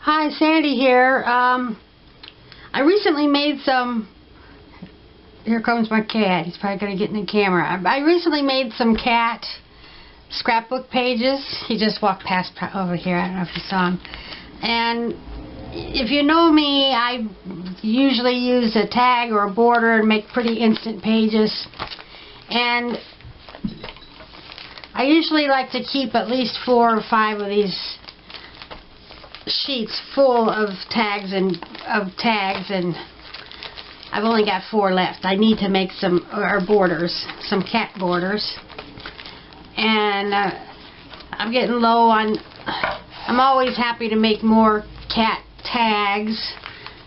Hi, Sandy here. I recently made some... Here comes my cat. He's probably going to get in the camera. I recently made some cat scrapbook pages. He just walked past over here. I don't know if you saw him. And if you know me, I usually use a tag or a border and make pretty instant pages. And I usually like to keep at least 4 or 5 of these sheets full of tags, and I've only got 4 left. I need to make some borders, some cat borders, and I'm getting low on. I'm always happy to make more cat tags,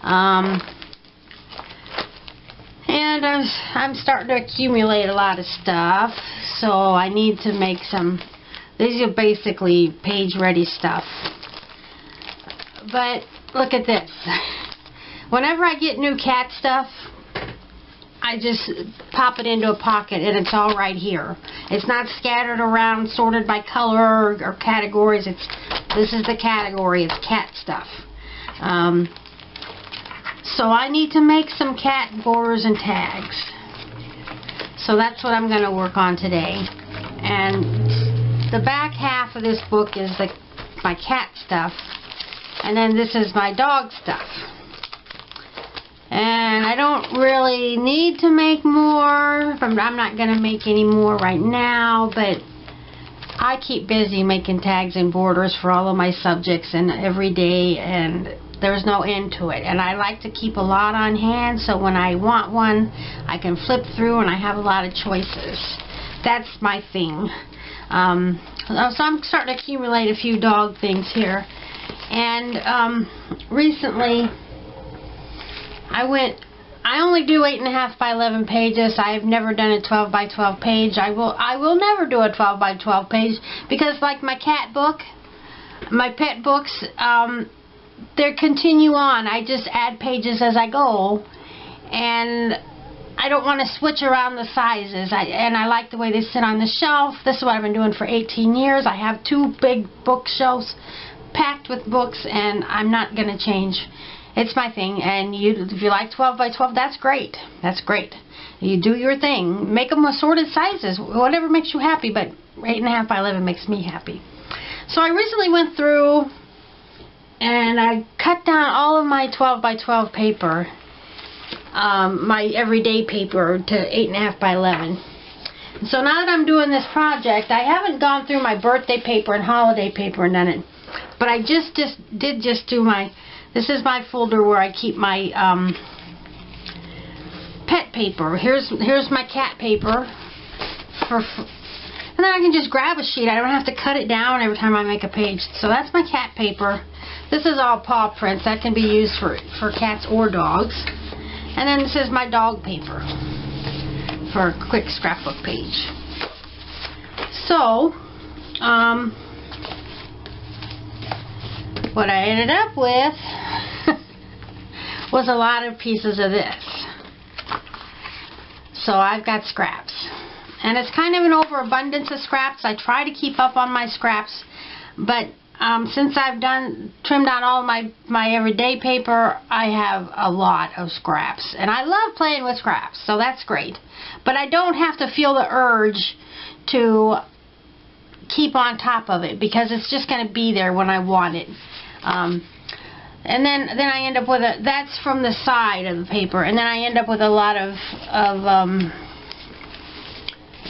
and I'm starting to accumulate a lot of stuff, so I need to make some. These are basically page-ready stuff. But look at this. Whenever I get new cat stuff, I just pop it into a pocket and it's all right here. It's not scattered around, sorted by color or categories. This is the category. It's cat stuff. So I need to make some cat borders and tags. So that's what I'm going to work on today. And the back half of this book is my cat stuff. And then this is my dog stuff. And I don't really need to make more. I'm not going to make any more right now, but I keep busy making tags and borders for all of my subjects and every day, and there's no end to it. And I like to keep a lot on hand, so when I want one, I can flip through and I have a lot of choices. That's my thing. So I'm starting to accumulate a few dog things here. And recently I only do 8.5 by 11 pages. I have never done a 12 by 12 page. I will never do a 12 by 12 page, because like my cat book, my pet books, they continue on. I just add pages as I go, and I don't want to switch around the sizes. And I like the way they sit on the shelf. This is what I've been doing for 18 years. I have 2 big bookshelves packed with books, and I'm not going to change. It's my thing, and if you like 12 by 12, that's great. That's great. You do your thing. Make them assorted sizes, whatever makes you happy, but 8.5 by 11 makes me happy. So I recently went through and I cut down all of my 12 by 12 paper, my everyday paper, to 8.5 by 11. So now that I'm doing this project, I haven't gone through my birthday paper and holiday paper and done it. But I just did do my, this is my folder where I keep my pet paper. Here's my cat paper. And then I can just grab a sheet. I don't have to cut it down every time I make a page. So that's my cat paper. This is all paw prints. That can be used for cats or dogs. And then this is my dog paper for a quick scrapbook page. So, what I ended up with was a lot of pieces of this. So I've got scraps. And it's kind of an overabundance of scraps. I try to keep up on my scraps, but since I've trimmed out all my everyday paper, I have a lot of scraps. And I love playing with scraps, so that's great. But I don't have to feel the urge to keep on top of it, because it's just going to be there when I want it. And then I end up with that's from the side of the paper, and then I end up with a lot of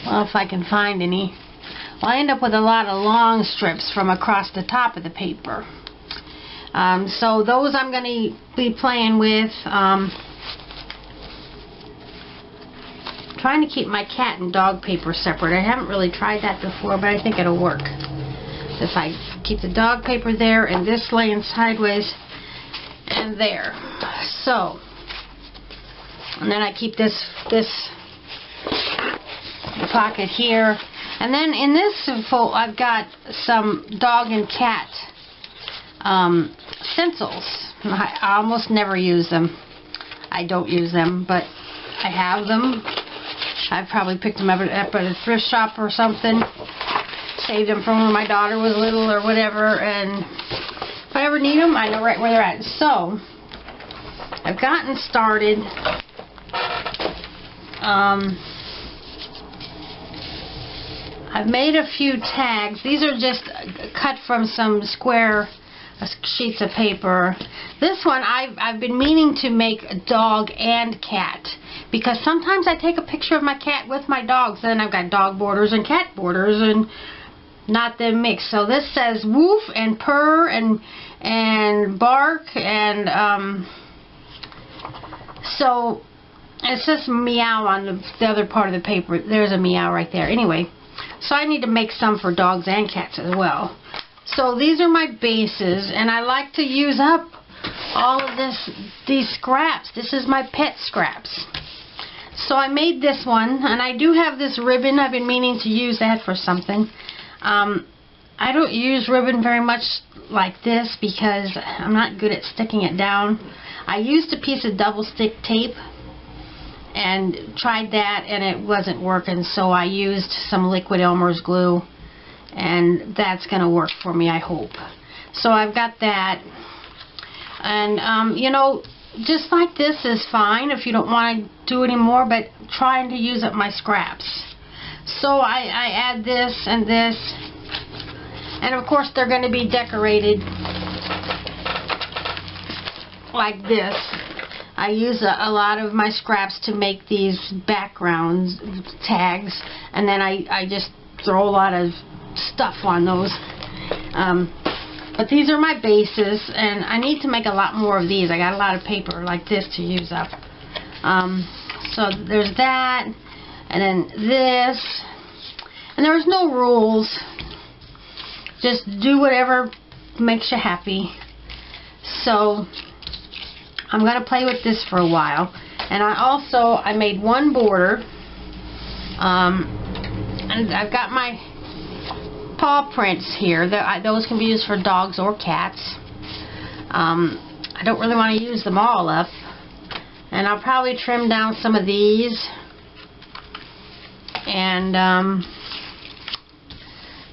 well, if I can find any, well, I end up with a lot of long strips from across the top of the paper. So those I'm going to be playing with. Trying to keep my cat and dog paper separate. I haven't really tried that before, but I think it'll work. If I keep the dog paper there and this laying sideways and there. So, and then I keep this pocket here. And then in this fold, I've got some dog and cat stencils. I almost never use them. I don't use them, but I have them. I probably picked them up at a thrift shop or something. Saved them from when my daughter was little or whatever. And if I ever need them, I know right where they're at. So, I've gotten started. I've made a few tags. These are just cut from some square sheets of paper. This one I've been meaning to make a dog and cat, because sometimes I take a picture of my cat with my dogs, then I've got dog borders and cat borders and not them mixed. So this says woof and purr and bark, and so it says meow on the other part of the paper. There's a meow right there. Anyway, so I need to make some for dogs and cats as well. So these are my bases, and I like to use up all of these scraps. This is my pet scraps. So I made this one, and I do have this ribbon. I've been meaning to use that for something. I don't use ribbon very much like this because I'm not good at sticking it down. I used a piece of double stick tape and tried that, and it wasn't working, so I used some liquid Elmer's glue, and that's going to work for me, I hope. So I've got that, and you know, just like this is fine if you don't want to do any more, but trying to use up my scraps. So I add this and this, and of course they're going to be decorated like this. I use a lot of my scraps to make these backgrounds tags, and then I just throw a lot of stuff on those. But these are my bases, and I need to make a lot more of these. I got a lot of paper like this to use up. So there's that, and then this, and there's no rules. Just do whatever makes you happy. So I'm going to play with this for a while. And I made one border. And I've got my paw prints here. Those can be used for dogs or cats. I don't really want to use them all up. And I'll probably trim down some of these. And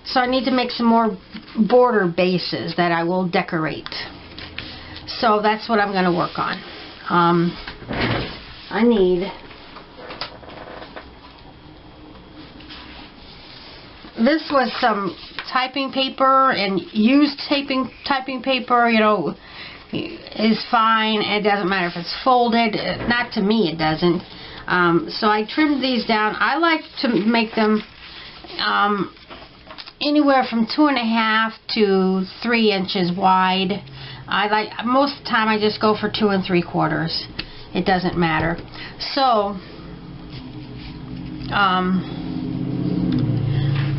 so I need to make some more border bases that I will decorate. So that's what I'm going to work on. I need this was some typing paper, and used typing paper, you know, is fine. It doesn't matter if it's folded. Not to me, it doesn't. So I trimmed these down. I like to make them anywhere from 2.5 to 3 inches wide. Most of the time I just go for 2 3/4. It doesn't matter. So,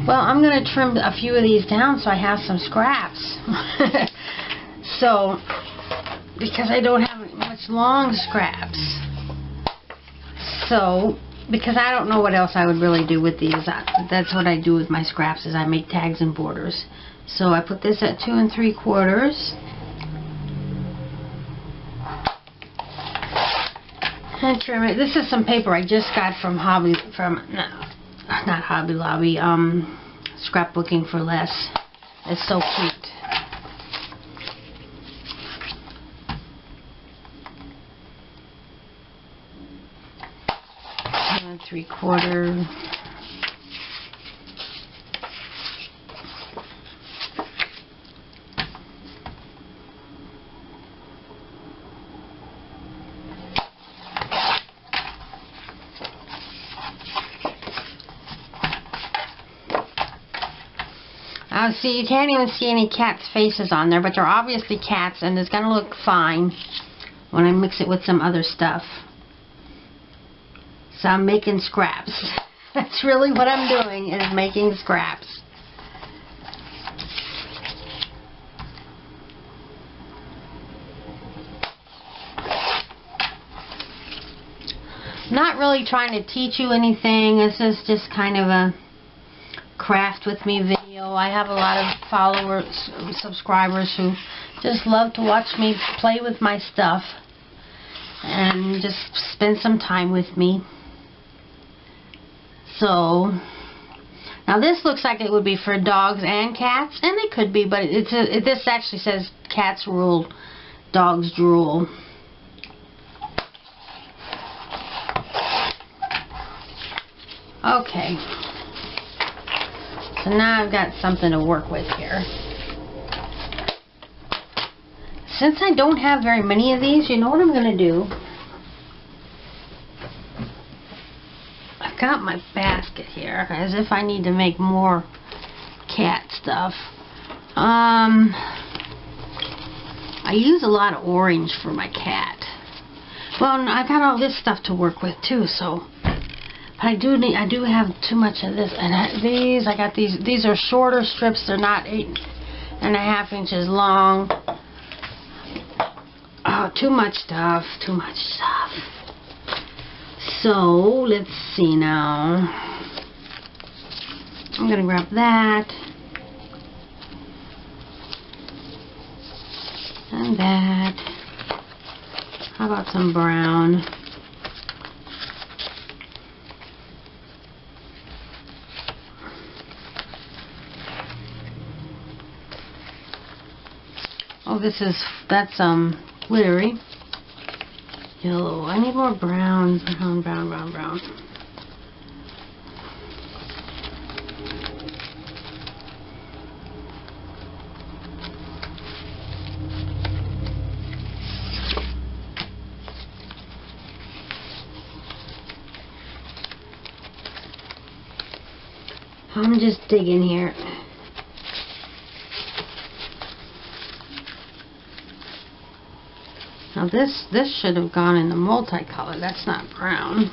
well, I'm going to trim a few of these down so I have some scraps. So, because I don't have much long scraps. So, because I don't know what else I would really do with these. That's what I do with my scraps, is I make tags and borders. So I put this at 2 3/4. And trim it. This is some paper I just got from not Hobby Lobby, Scrapbooking for Less. It's so cute. And 3/4. See, you can't even see any cats' faces on there, but they're obviously cats, and it's going to look fine when I mix it with some other stuff. So I'm making scraps. That's really what I'm doing, is making scraps. Not really trying to teach you anything. This is just kind of a craft with me video. I have a lot of followers, subscribers who just love to watch me play with my stuff and just spend some time with me. So Now this looks like it would be for dogs and cats, and it could be, but this actually says cats rule, dogs drool. Okay. So now I've got something to work with here. Since I don't have very many of these, you know what I'm going to do? I've got my basket here, as if I need to make more cat stuff. I use a lot of orange for my cat. Well, I got all this stuff to work with too, so... But I do have too much of this, and I got these are shorter strips. They're not 8.5 inches long. Oh, too much stuff. So let's see now. I'm gonna grab that and that. How about some brown? Oh, that's glittery. Yellow. I need more brown. Brown. I'm just digging here. Now this should have gone in the multicolor. That's not brown.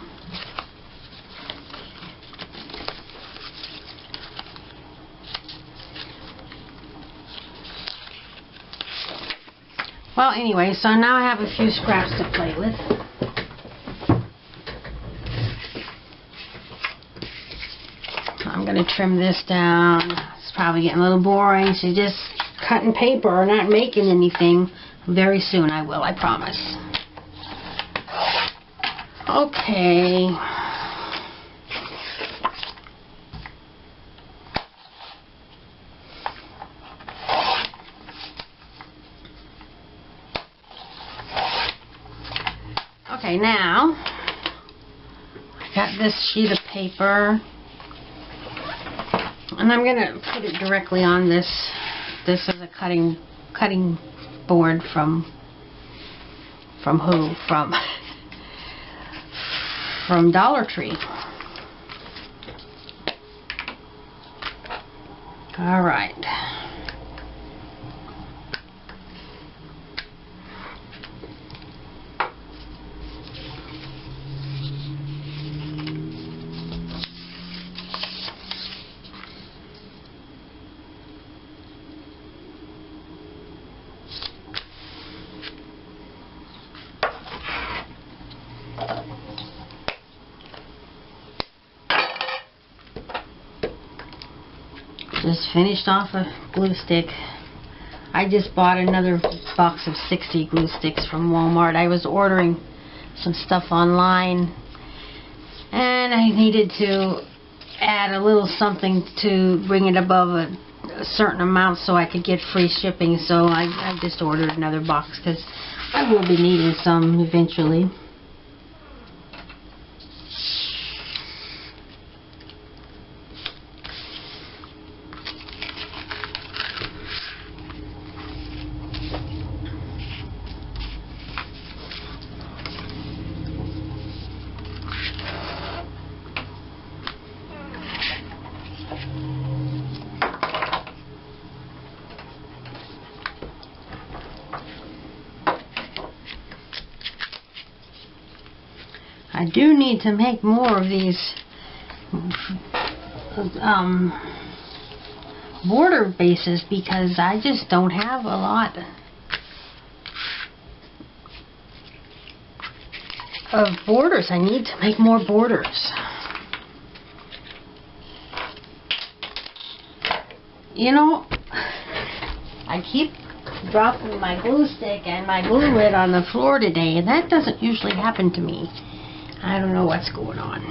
Well, anyway, so now I have a few scraps to play with. I'm going to trim this down. It's probably getting a little boring, so just cutting paper or not making anything. Very soon I will, I promise. Okay. Okay, now I got this sheet of paper, and I'm gonna put it directly on this. This is a cutting board from who? From Dollar Tree. All right. Just finished off a glue stick. I just bought another box of 60 glue sticks from Walmart. I was ordering some stuff online, and I needed to add a little something to bring it above a certain amount so I could get free shipping. So I just ordered another box because I will be needing some eventually. I do need to make more of these border bases because I just don't have a lot of borders. I need to make more borders. You know, I keep dropping my glue stick and my glue lid on the floor today, and that doesn't usually happen to me. I don't know what's going on.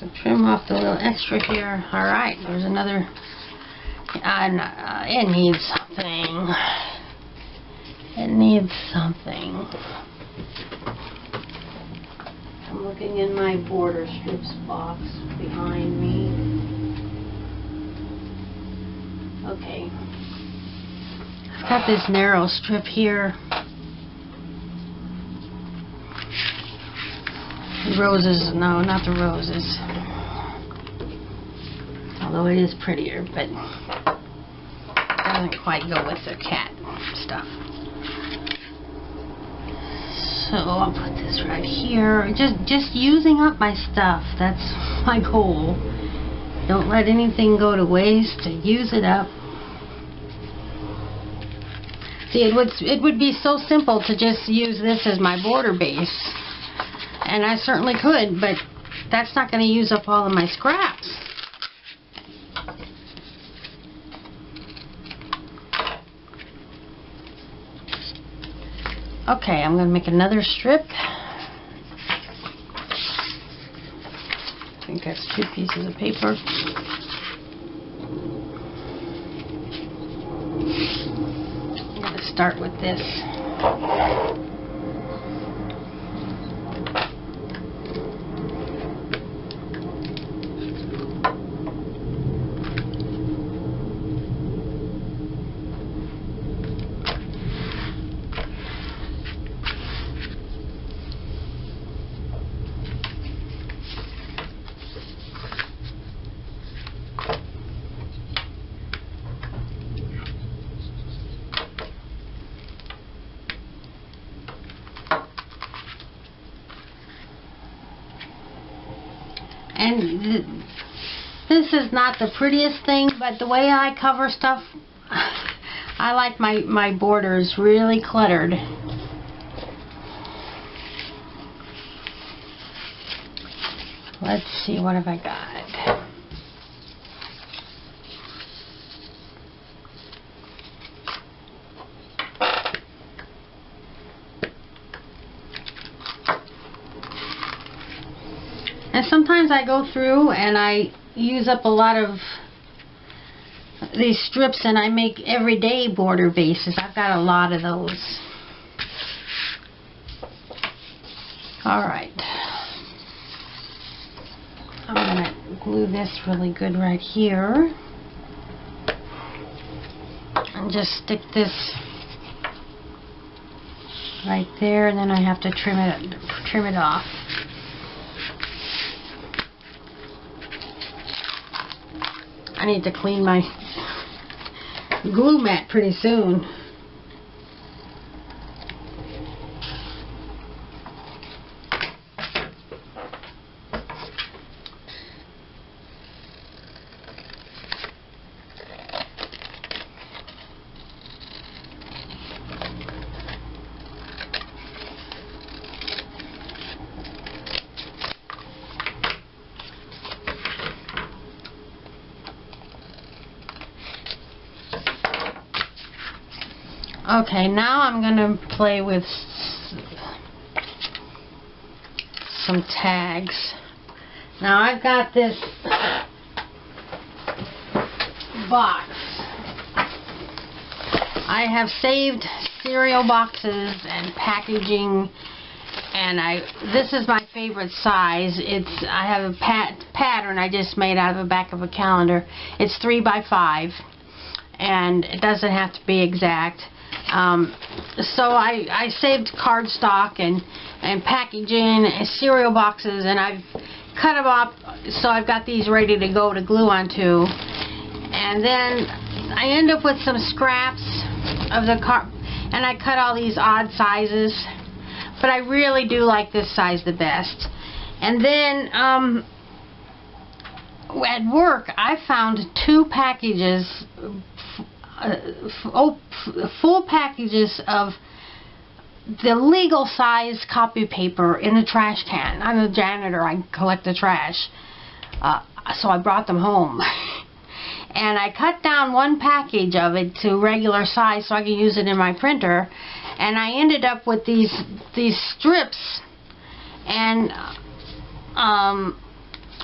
So trim off the little extra here. Alright, there's another. It needs something. It needs something. I'm looking in my border strips box behind me. Okay. I've got this narrow strip here. Roses, no, not the roses. Although it is prettier, but it doesn't quite go with the cat stuff. So I'll put this right here. Just using up my stuff. That's my goal. Don't let anything go to waste. Use it up. See, it would be so simple to just use this as my border base. And I certainly could, but that's not going to use up all of my scraps. Okay, I'm going to make another strip. I think that's 2 pieces of paper. I'm going to start with this. And this is not the prettiest thing, but the way I cover stuff, I like my borders really cluttered. Let's see, what have I got? And sometimes I go through and I use up a lot of these strips and I make everyday border bases. I've got a lot of those. Alright. I'm going to glue this really good right here. And just stick this right there, and then I have to trim it off. I need to clean my glue mat pretty soon. Okay, now I'm going to play with some tags. Now I've got this box. I have saved cereal boxes and packaging, and this is my favorite size. I have a pattern I just made out of the back of a calendar. It's 3 by 5, and it doesn't have to be exact. So I saved cardstock and packaging and cereal boxes, and I've cut them up so I've got these ready to go to glue onto. And then I end up with some scraps of the card, and I cut all these odd sizes, but I really do like this size the best. And then at work I found 2 packages, full packages of the legal size copy paper in a trash can. I'm a janitor, I collect the trash, so I brought them home. And I cut down 1 package of it to regular size so I could use it in my printer, and I ended up with these strips, and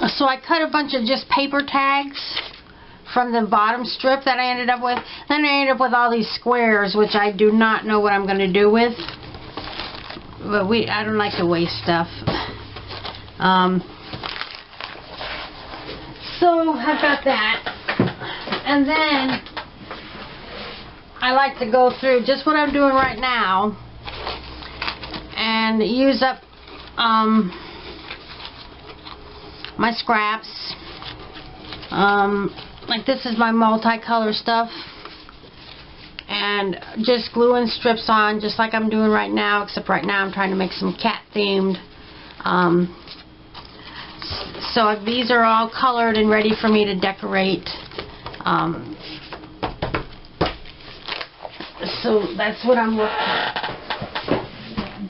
So I cut a bunch of just paper tags from the bottom strip that I ended up with. Then I ended up with all these squares, which I do not know what I'm going to do with. But I don't like to waste stuff. So I've got that. And then I like to go through just what I'm doing right now and use up my scraps. Like this is my multicolor stuff, and just gluing strips on just like I'm doing right now, except right now I'm trying to make some cat themed. So these are all colored and ready for me to decorate. So that's what I'm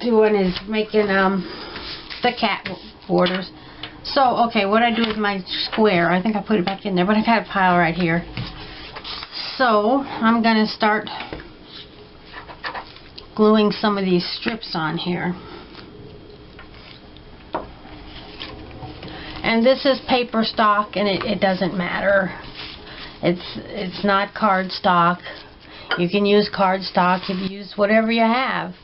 doing, is making the cat borders. So, okay, what I do with my square, I think I put it back in there, but I got a pile right here. So, I'm going to start gluing some of these strips on here. And this is paper stock, and it doesn't matter. It's not card stock. You can use card stock. You can use whatever you have.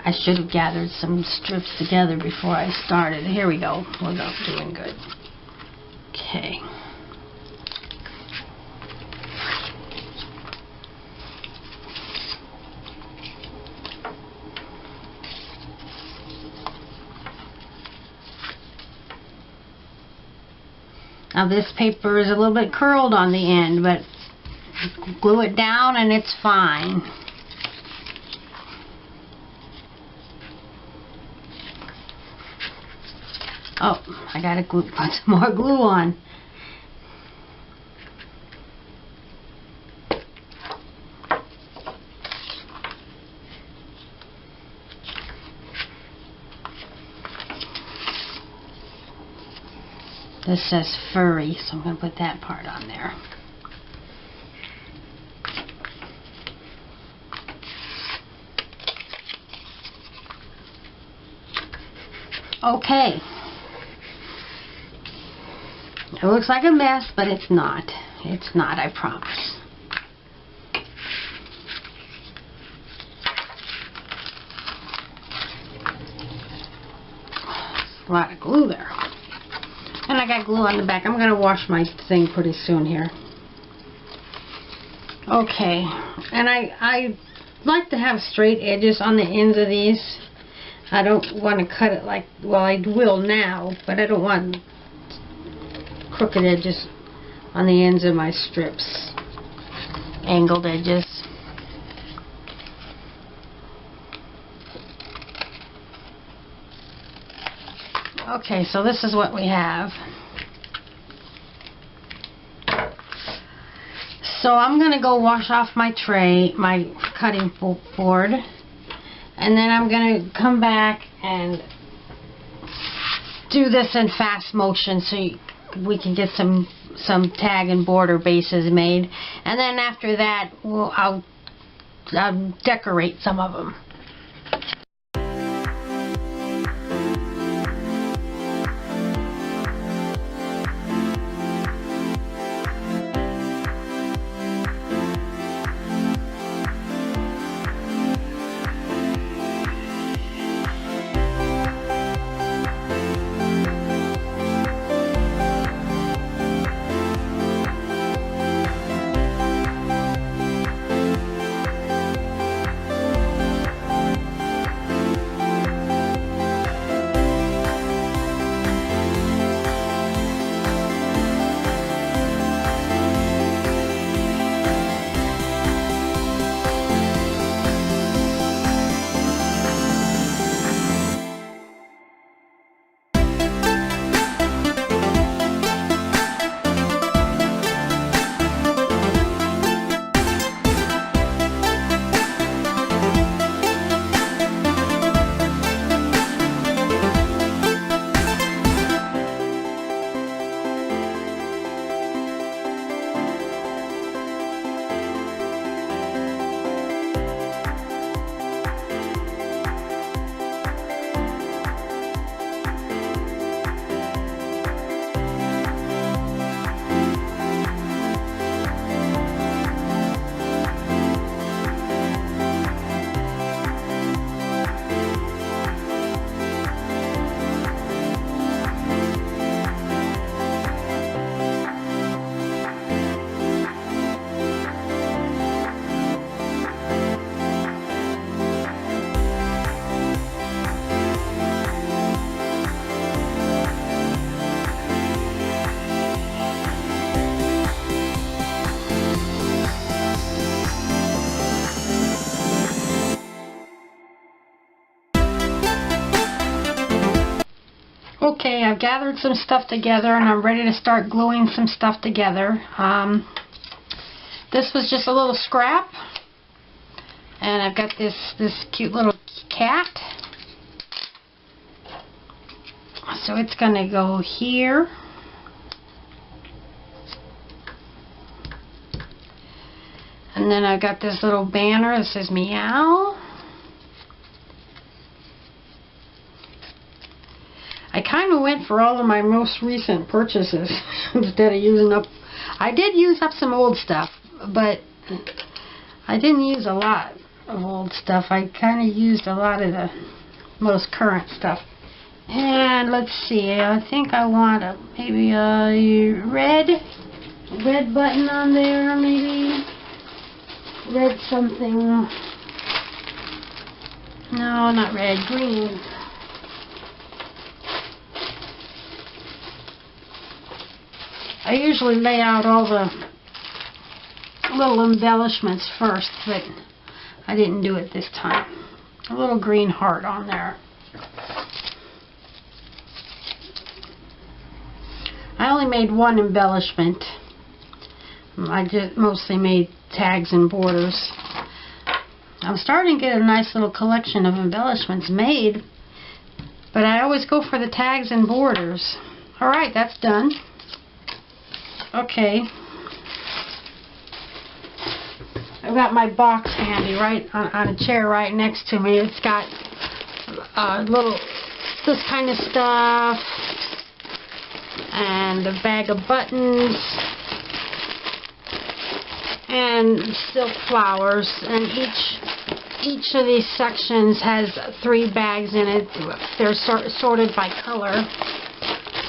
I should have gathered some strips together before I started. Here we go. We're doing good. Okay. Now this paper is a little bit curled on the end, but glue it down and it's fine. Oh, I gotta put some more glue on. This says furry, so I'm going to put that part on there. Okay. It looks like a mess, but it's not. It's not, I promise. A lot of glue there. And I got glue on the back. I'm going to wash my thing pretty soon here. Okay. And I like to have straight edges on the ends of these. I don't want to cut it like, well, I will now, but I don't want crooked edges on the ends of my strips. Angled edges. Okay, so this is what we have. So I'm going to go wash off my tray, my cutting board, and then I'm going to come back and do this in fast motion so we can get some tag and border bases made. And then after that, I'll decorate some of them. Okay, I've gathered some stuff together and I'm ready to start gluing some stuff together. This was just a little scrap, and I've got this cute little cat. So it's going to go here. And then I've got this little banner that says meow. I kind of went for all of my most recent purchases instead of using up. I did use up some old stuff, but I didn't use a lot of old stuff. I kind of used a lot of the most current stuff. And let's see, I think I want maybe a red button on there, maybe red something. No, not red, green. I usually lay out all the little embellishments first, but I didn't do it this time. A little green heart on there. I only made one embellishment. I just mostly made tags and borders. I'm starting to get a nice little collection of embellishments made, but I always go for the tags and borders. Alright, that's done. Okay. I've got my box handy right on a chair right next to me. It's got this kind of stuff, and a bag of buttons, and silk flowers, and each of these sections has 3 bags in it. They're sorted by color,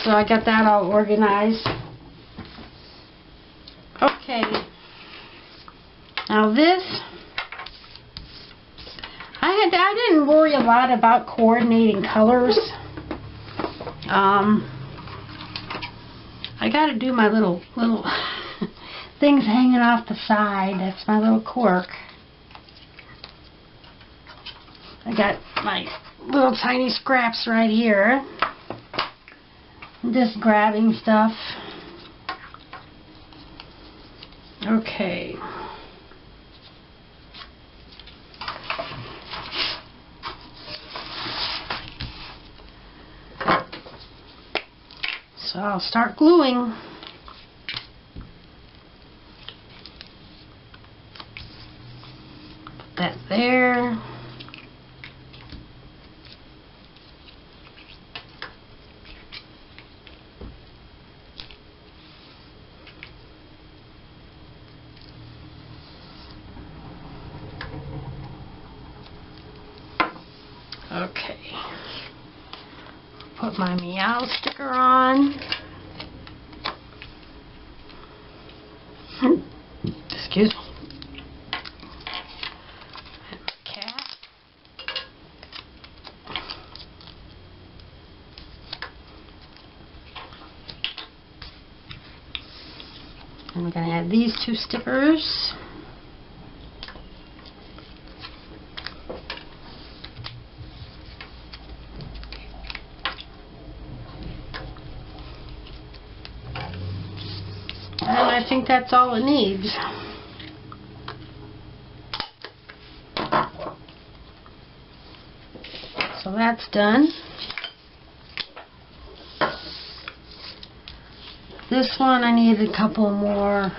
so I got that all organized. Okay, now this, I didn't worry a lot about coordinating colors. I got to do my little things hanging off the side. That's my little quirk. I got my little tiny scraps right here. Just grabbing stuff. Okay. So I'll start gluing. Put that there. Okay. Put my meow sticker on. Excuse me. And my cat. And we're going to add these 2 stickers. And I think that's all it needs. So that's done. This one I need a couple more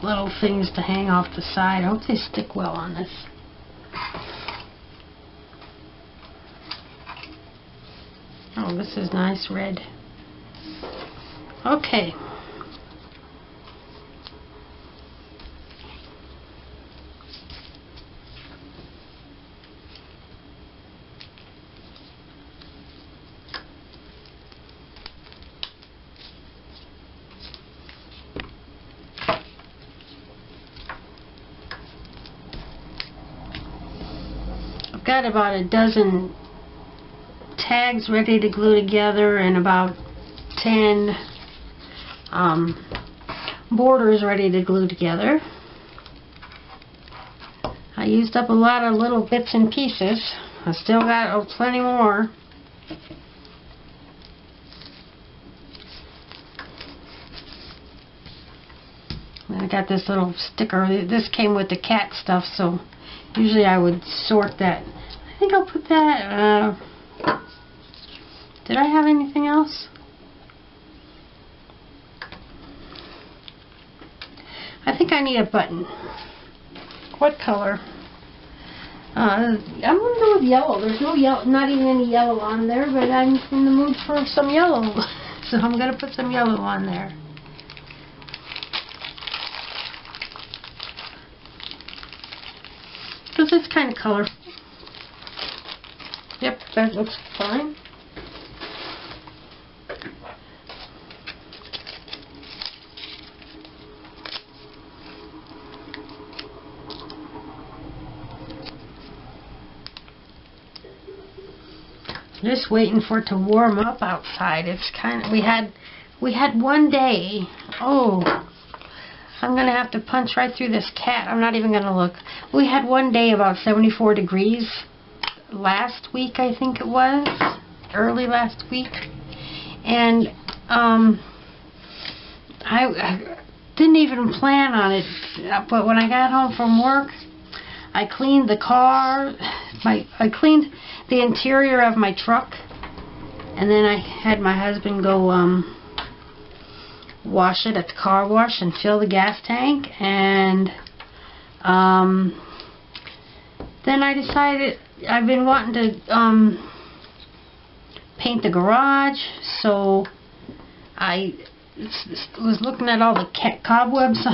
little things to hang off the side. I hope they stick well on this. Oh, this is nice red. Okay. I've got about a dozen tags ready to glue together and about 10 borders ready to glue together. I used up a lot of little bits and pieces. I still got plenty more. I got this little sticker. This came with the cat stuff, so usually I would sort that. I think I'll put that. Did I have anything else? I think I need a button. What color? I'm going to go with yellow. There's no yellow, not even any yellow on there, but I'm in the mood for some yellow. So I'm going to put some yellow on there. Because it's kind of colorful. Yep, that looks fine. Just waiting for it to warm up outside. It's kind of, we had one day. Oh, I'm gonna have to punch right through this cat. I'm not even gonna look. We had one day about 74 degrees last week, I think it was, early last week, and I didn't even plan on it. But when I got home from work, I cleaned the car. I cleaned the interior of my truck, and then I had my husband go wash it at the car wash and fill the gas tank, and then I decided I've been wanting to paint the garage, so I was looking at all the cobwebs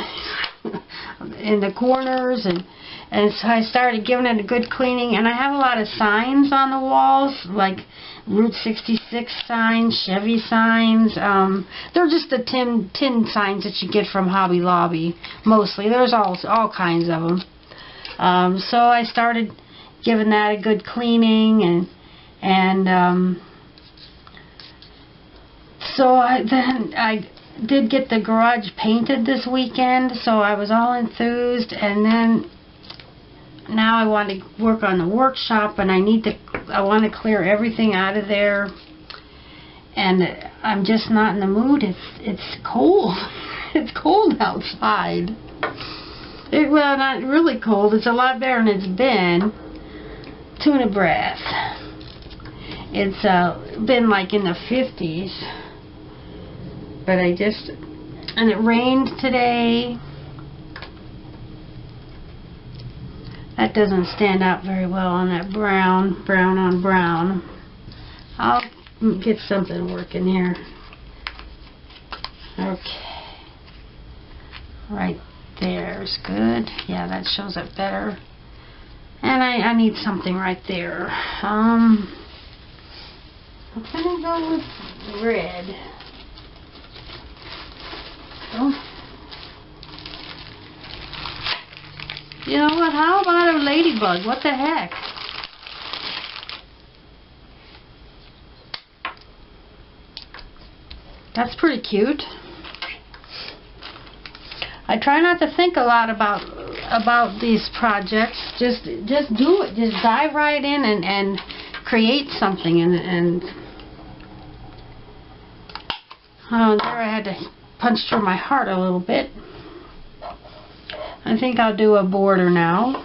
in the corners, and so I started giving it a good cleaning. And I have a lot of signs on the walls, like Route 66 signs, Chevy signs. They're just the tin signs that you get from Hobby Lobby, mostly. There's all kinds of them. So I started giving that a good cleaning, and so then I did get the garage painted this weekend, so I was all enthused. And then now I want to work on the workshop, and I want to clear everything out of there, and I'm just not in the mood. It's cold. It's cold outside. Well, not really cold. It's a lot better than it's been. Tuna breath. It's been like in the 50s, but and it rained today. That doesn't stand out very well on that brown on brown. I'll get something working here. Okay. Right there's good. Yeah, that shows it better. And I need something right there. I'm gonna go with red. Oh. You know what? How about a ladybug? What the heck? That's pretty cute. I try not to think a lot about these projects. Just do it. Just dive right in and create something. And oh, there I had to punch through my heart a little bit. I think I'll do a border now.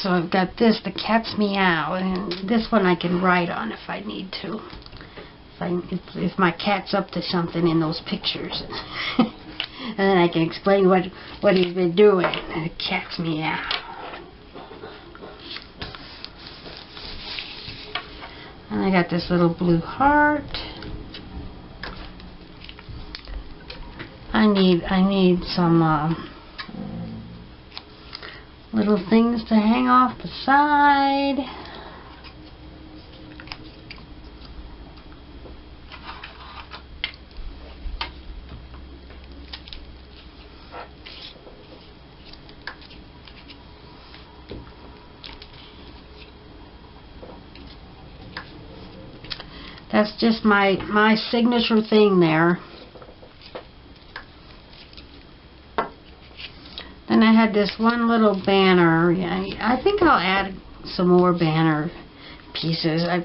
So I've got this, the cat's meow, and this one I can write on if I need to. If my cat's up to something in those pictures. And then I can explain what he's been doing. The cat's meow. And I got this little blue heart. I need some little things to hang off the side. That's just my signature thing there. Then I had this one little banner. Yeah, I think I'll add some more banner pieces. I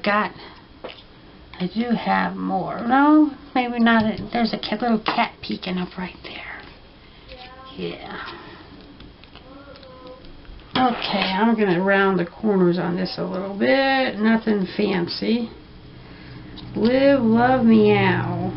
do have more. No, maybe not. There's a little cat peeking up right there. Yeah. Okay, I'm going to round the corners on this a little bit. Nothing fancy. Live, love, meow.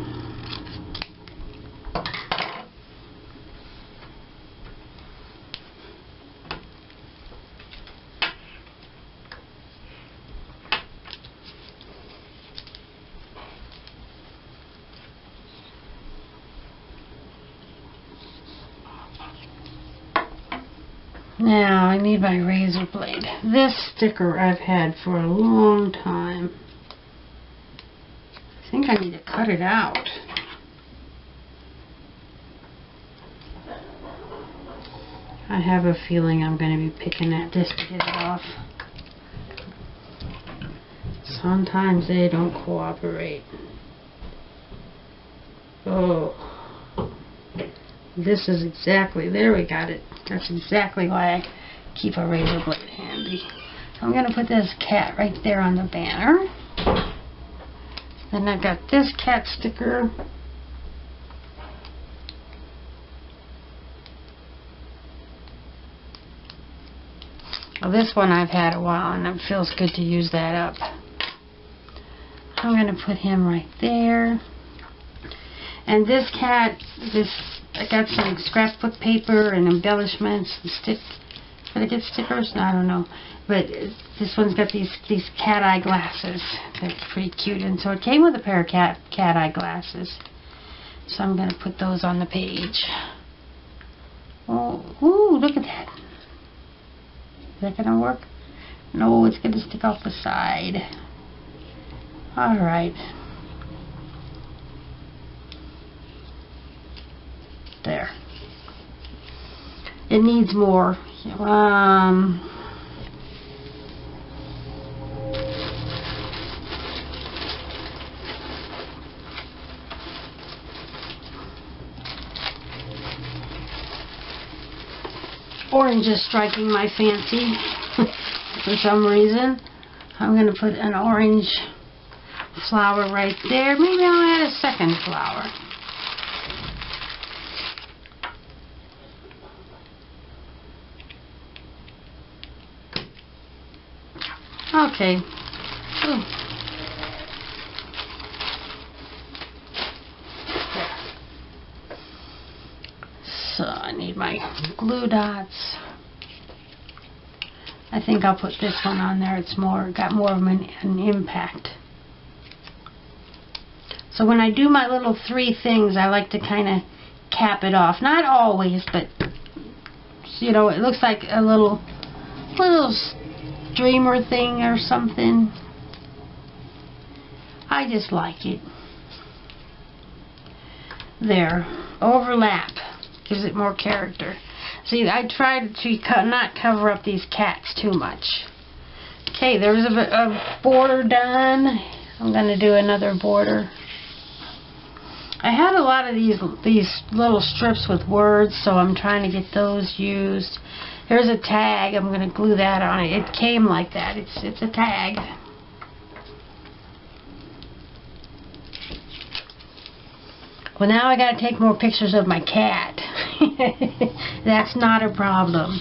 Now, I need my razor blade. This sticker I've had for a long time. I think I need to cut it out. I have a feeling I'm going to be picking at this to get it off. Sometimes they don't cooperate. Oh. This is exactly, there we got it. That's exactly why I keep a razor blade handy. So I'm going to put this cat right there on the banner. Then I've got this cat sticker. Well, this one I've had a while and it feels good to use that up. I'm going to put him right there. And this cat, I got some scrapbook paper and embellishments and did I get stickers? I don't know. But this one's got these cat eye glasses. They're pretty cute. And so it came with a pair of cat eye glasses. So I'm going to put those on the page. Oh, ooh, look at that. Is that going to work? No, it's going to stick off the side. Alright. There. It needs more. Orange is striking my fancy for some reason. I'm going to put an orange flower right there. Maybe I'll add a second flower. Okay. Ooh. There. So I need my glue dots. I think I'll put this one on there. It's got more of an impact. So when I do my little 3 things, I like to kind of cap it off. Not always, but you know, it looks like a little streamer thing or something. I just like it. There. Overlap. Gives it more character. See, I tried to not cover up these cats too much. Okay, there's a border done. I'm going to do another border. I had a lot of these little strips with words, so I'm trying to get those used. Here's a tag. I'm going to glue that on it. It came like that. It's a tag. Well, now I got to take more pictures of my cat. That's not a problem.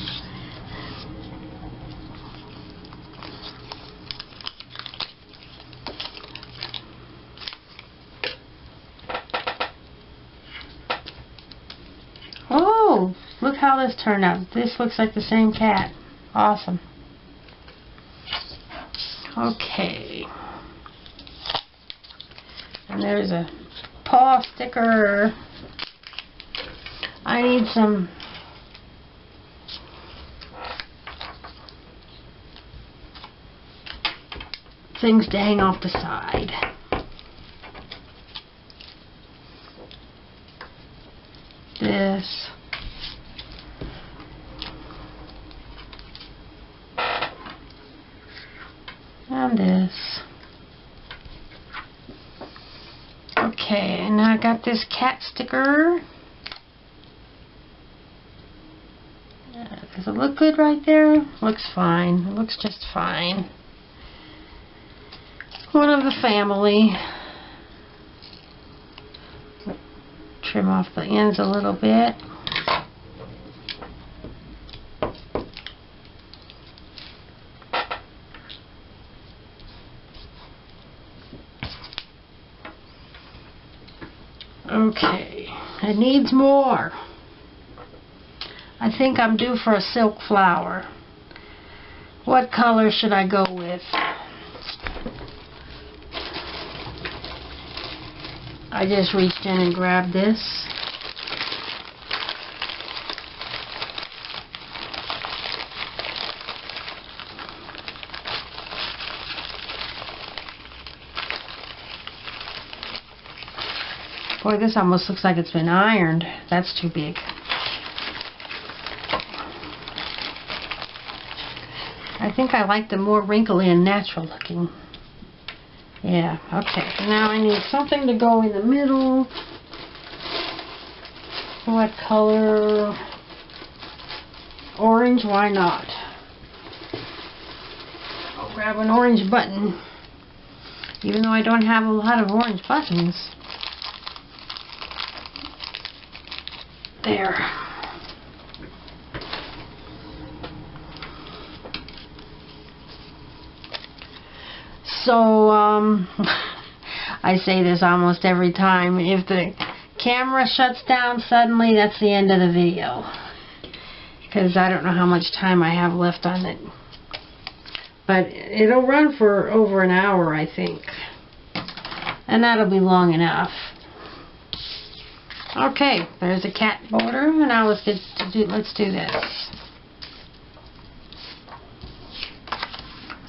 Oh, look how this turned out. This looks like the same cat. Awesome. Okay. And there's a paw sticker. I need some things to hang off the side. This. And this. Okay, and I got this cat sticker. Does it look good right there? Looks fine. It looks just fine. One of the family. Trim off the ends a little bit. Okay, it needs more. I think I'm due for a silk flower. What color should I go with? I just reached in and grabbed this. Boy, this almost looks like it's been ironed. That's too big. I think I like them more wrinkly and natural looking. Yeah, okay. Now I need something to go in the middle. What color? Orange, why not? I'll grab an orange button. Even though I don't have a lot of orange buttons. There. So, I say this almost every time. If the camera shuts down suddenly, that's the end of the video. Because I don't know how much time I have left on it. But it'll run for over an hour, I think. And that'll be long enough. Okay, there's a cat border, and now let's do this.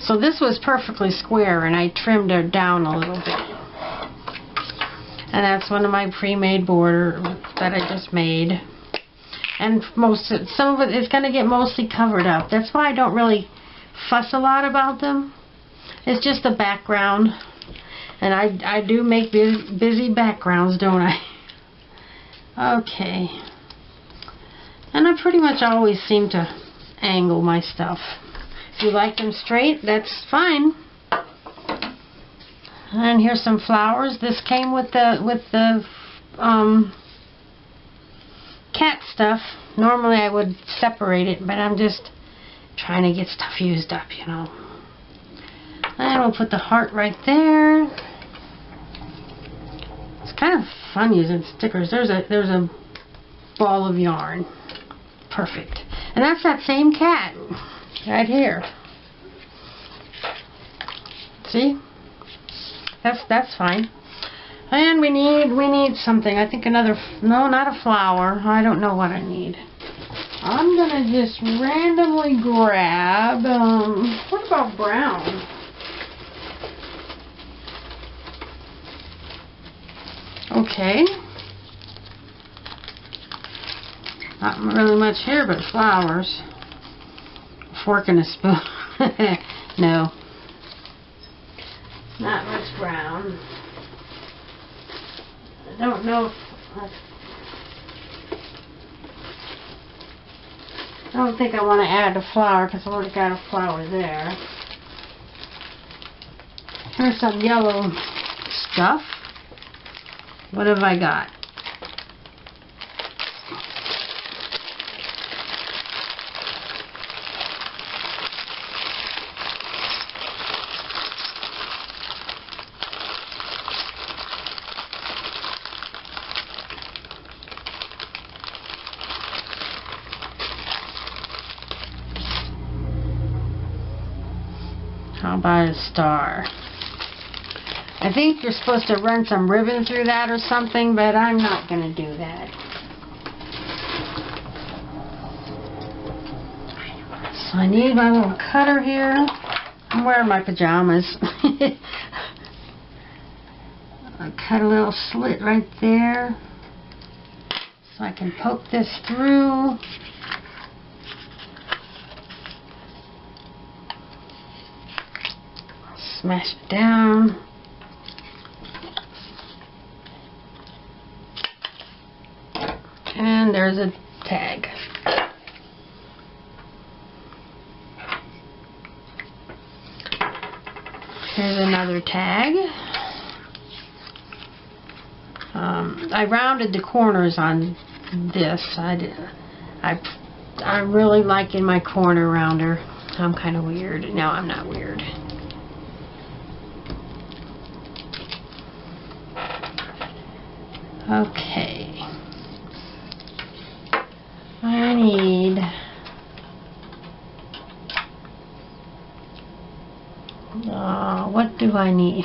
So this was perfectly square, and I trimmed it down a little bit. And that's one of my pre-made border that I just made. And some of it is going to get mostly covered up. That's why I don't really fuss a lot about them. It's just the background, and I do make busy backgrounds, don't I? Okay, and I pretty much always seem to angle my stuff. If you like them straight, that's fine. And here's some flowers. This came with the cat stuff. Normally I would separate it, but I'm just trying to get stuff used up, you know. And we'll put the heart right there. It's kind of fun using stickers. There's a ball of yarn. Perfect. And that's that same cat right here. See? That's fine. And we need something. I think another, no, not a flower. I don't know what I need. I'm gonna just randomly grab, what about brown? Okay. Not really much here but flowers. A fork and a spoon. No. Not much brown. I don't know if I don't think I want to add a flower because I already got a flower there. Here's some yellow stuff. What have I got? How about a star? I think you're supposed to run some ribbon through that or something, but I'm not going to do that. So I need my little cutter here. I'm wearing my pajamas. I'll cut a little slit right there so I can poke this through. Smash it down. And there's a tag. Here's another tag. I rounded the corners on this. I'm really liking my corner rounder. I'm kind of weird. No, I'm not weird. Okay. I need... what do I need?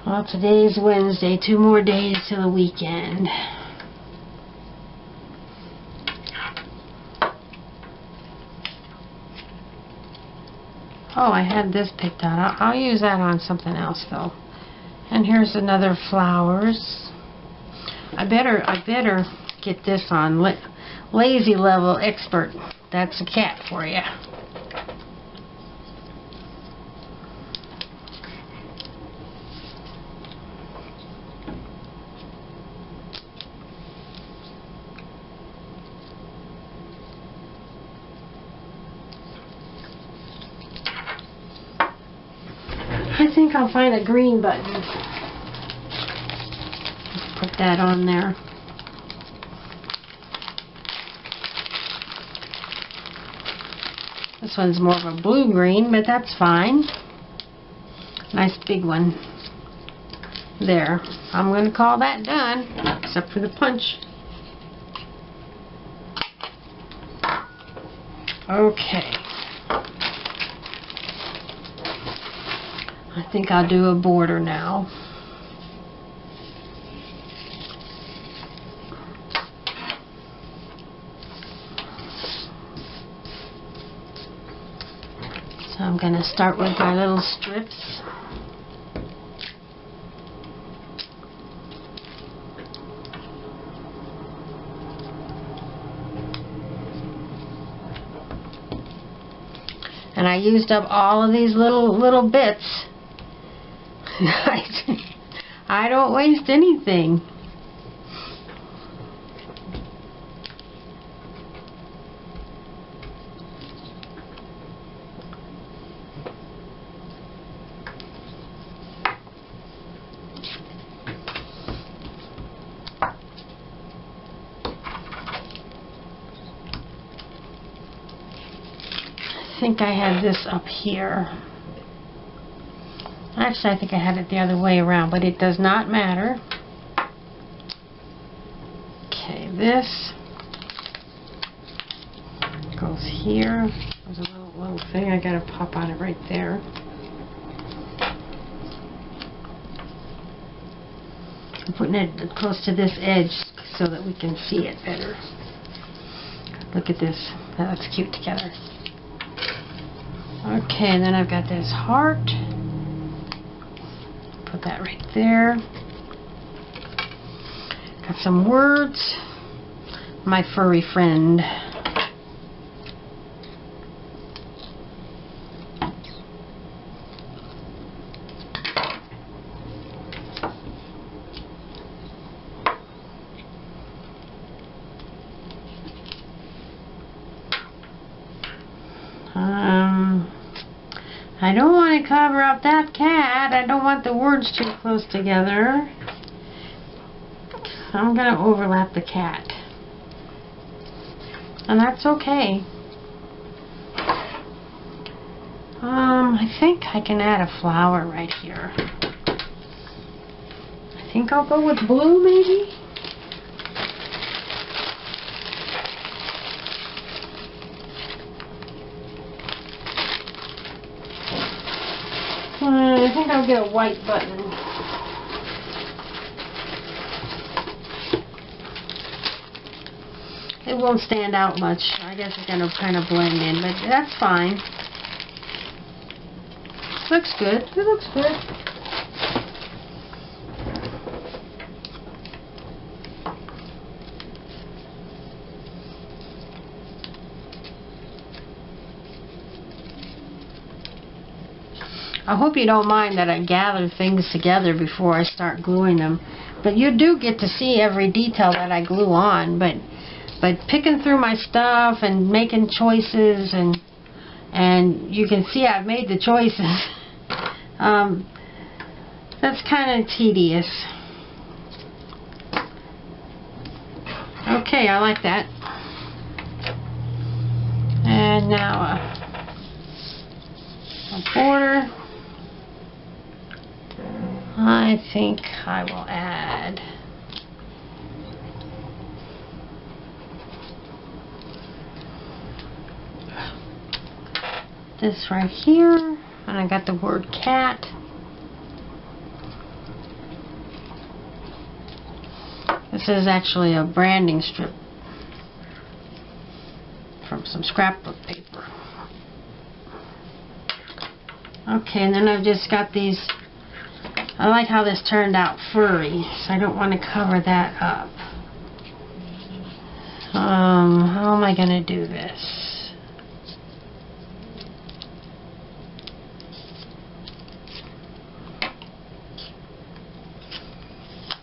Well, today's Wednesday. 2 more days till the weekend. Oh, I had this picked out. I'll use that on something else, though. And here's another flowers. I better get this on Lazy Level Expert. That's a cat for you. I think I'll find a green button. Put that on there. This one's more of a blue-green, but that's fine. Nice big one. There. I'm going to call that done, except for the punch. Okay. I think I'll do a border now. So I'm going to start with my little strips. And I used up all of these little bits. I don't waste anything. I think I had this up here. Actually, I think I had it the other way around, but it does not matter. Okay, this goes here. There's a little thing I gotta pop on it right there. I'm putting it close to this edge so that we can see it better. Look at this. That looks cute together. Okay, and then I've got this heart. Put that right there. Got some words. My furry friend. I don't want to cover up that cat. I don't want the words too close together. I'm going to overlap the cat. And that's okay. I think I can add a flower right here. I think I'll go with blue, maybe? I think I'll get a white button. It won't stand out much. I this is going to kind of blend in, but that's fine. Looks good. It looks good. I hope you don't mind that I gather things together before I start gluing them. But you do get to see every detail that I glue on. But picking through my stuff and making choices, and you can see I've made the choices. That's kind of tedious. Okay, I like that. And now a border. I think I will add this right here, and I got the word cat. This is actually a branding strip from some scrapbook paper. Okay, and then I've just got these. I like how this turned out furry, so I don't want to cover that up. How am I going to do this?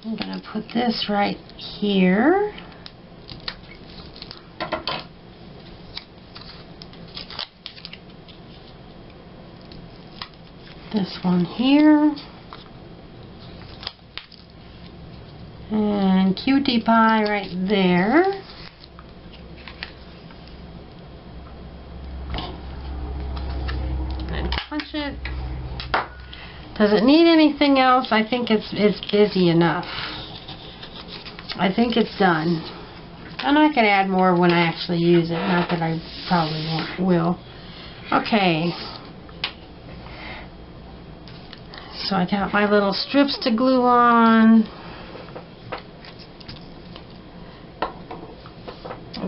I'm going to put this right here. This one here. And cutie pie right there. And punch it. Does it need anything else? I think it's busy enough. I think it's done. And I can add more when I actually use it. Not that I probably will. Okay. So I got my little strips to glue on.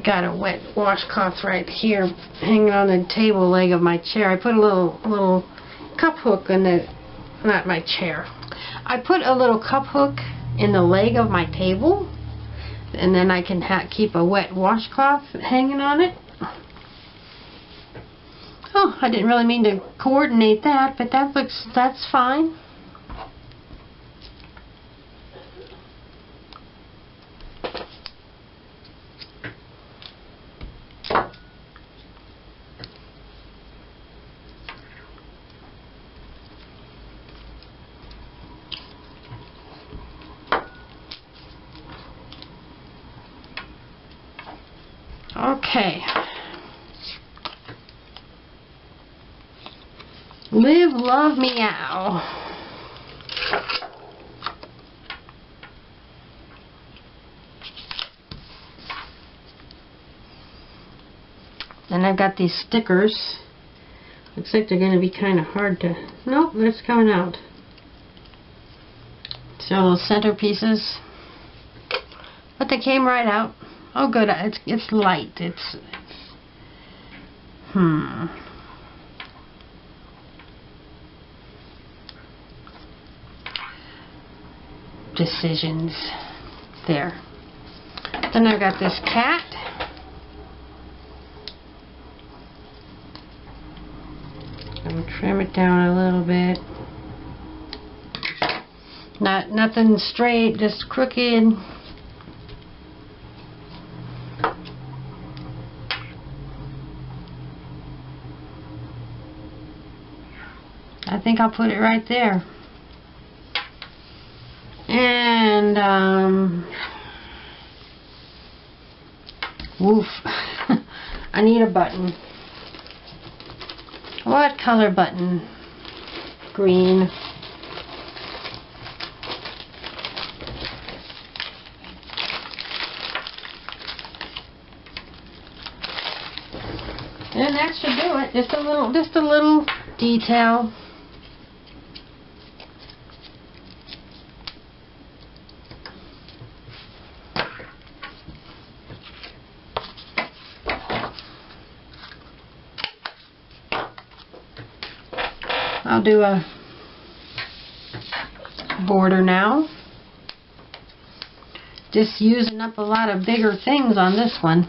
Got a wet washcloth right here hanging on the table leg of my chair. I put a little cup hook in the, not my chair. I put a little cup hook in the leg of my table, and then I can keep a wet washcloth hanging on it. Oh, I didn't really mean to coordinate that, but that's fine. Okay. Live, love, meow. And I've got these stickers. Looks like they're going to be kind of hard to... Nope, it's coming out. So little centerpieces. But they came right out. Oh good, it's light. It's decisions. There. Then I've got this cat. I'm going to trim it down a little bit. Nothing straight, just crooked. I think I'll put it right there. And woof. I need a button. What color button? Green. And that should do it. Just a little detail. I'll do a border now. Just using up a lot of bigger things on this one.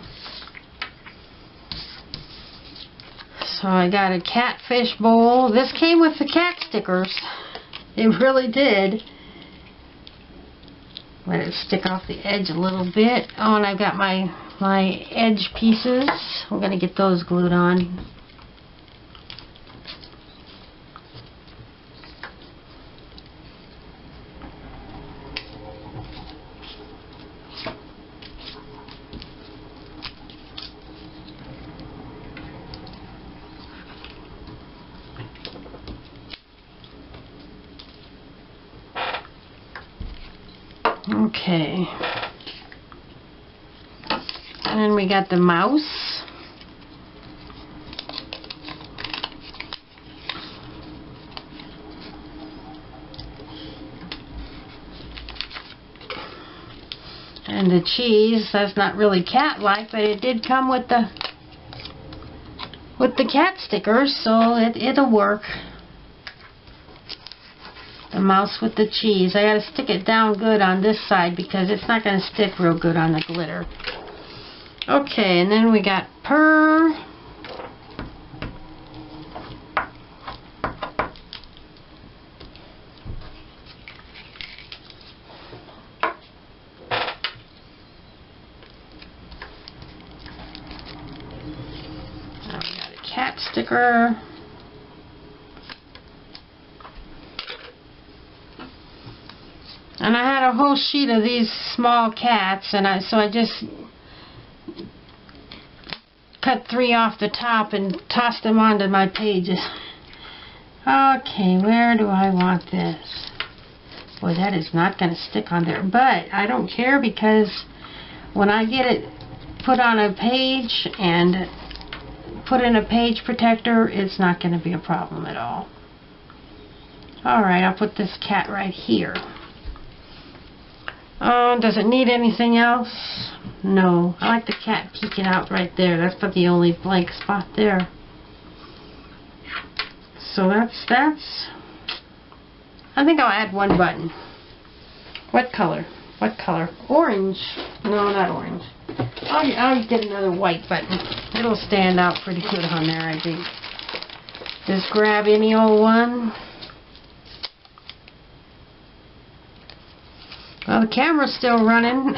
So I got a catfish bowl. This came with the cat stickers. It really did. Let it stick off the edge a little bit. Oh, and I've got my edge pieces. I'm going to get those glued on. Okay, and then we got the mouse. And the cheese. That's not really cat-like, but it did come with the cat stickers, so it'll work. The mouse with the cheese. I gotta stick it down good on this side because it's not gonna stick real good on the glitter. Okay, and then we got Purr. Now we got a cat sticker. And I had a whole sheet of these small cats, and so I just cut 3 off the top and tossed them onto my pages. Okay, where do I want this? Boy, that is not going to stick on there, but I don't care because when I get it put on a page and put in a page protector, it's not going to be a problem at all. Alright, I'll put this cat right here. Does it need anything else? No. I like the cat peeking out right there. That's about the only blank spot there. So that's... I think I'll add one button. What color? What color? Orange. No, not orange. I'll get another white button. It'll stand out pretty good on there, I think. Just grab any old one. Well, the camera's still running.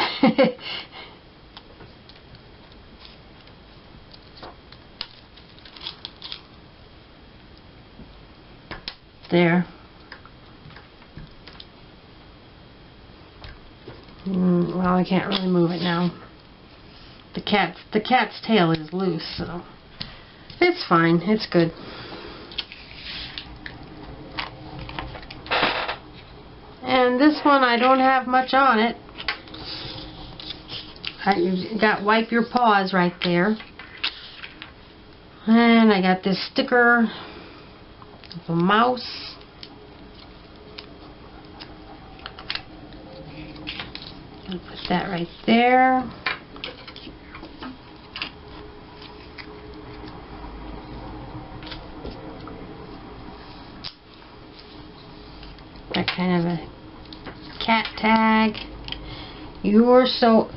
There. Well, I can't really move it now. The cat's tail is loose, so it's fine. It's good. And this one, I don't have much on it. You got wipe your paws right there. And I got this sticker of a mouse. I'll put that right there. That kind of a cat tag. You are so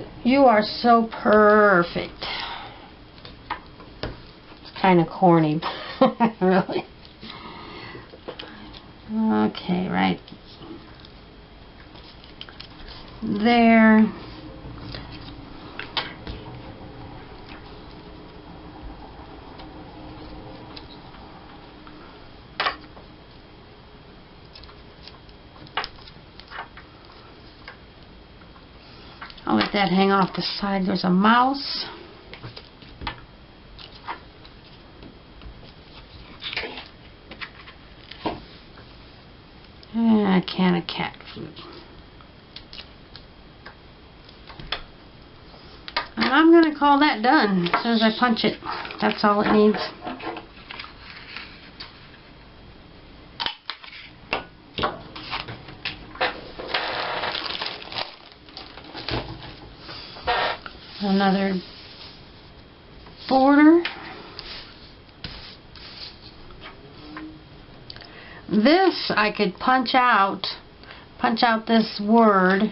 perfect. It's kind of corny, really. Okay, right there. I'll let that hang off the side. There's a mouse. And a can of cat food. And I'm going to call that done as soon as I punch it. That's all it needs. Another border. this I could punch out this word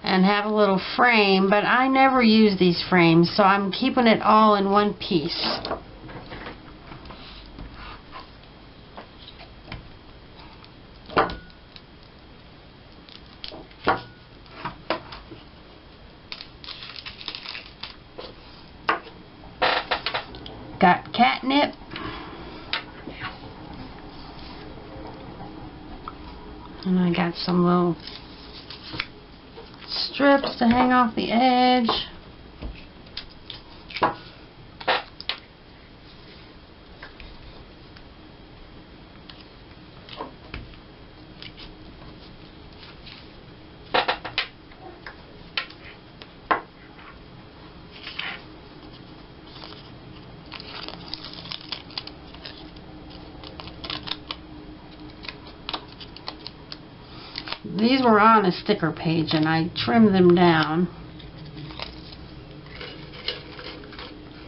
and have a little frame, but I never use these frames, so I'm keeping it all in one piece. Got catnip. And I got some little strips to hang off the edge. These were on a sticker page and I trimmed them down.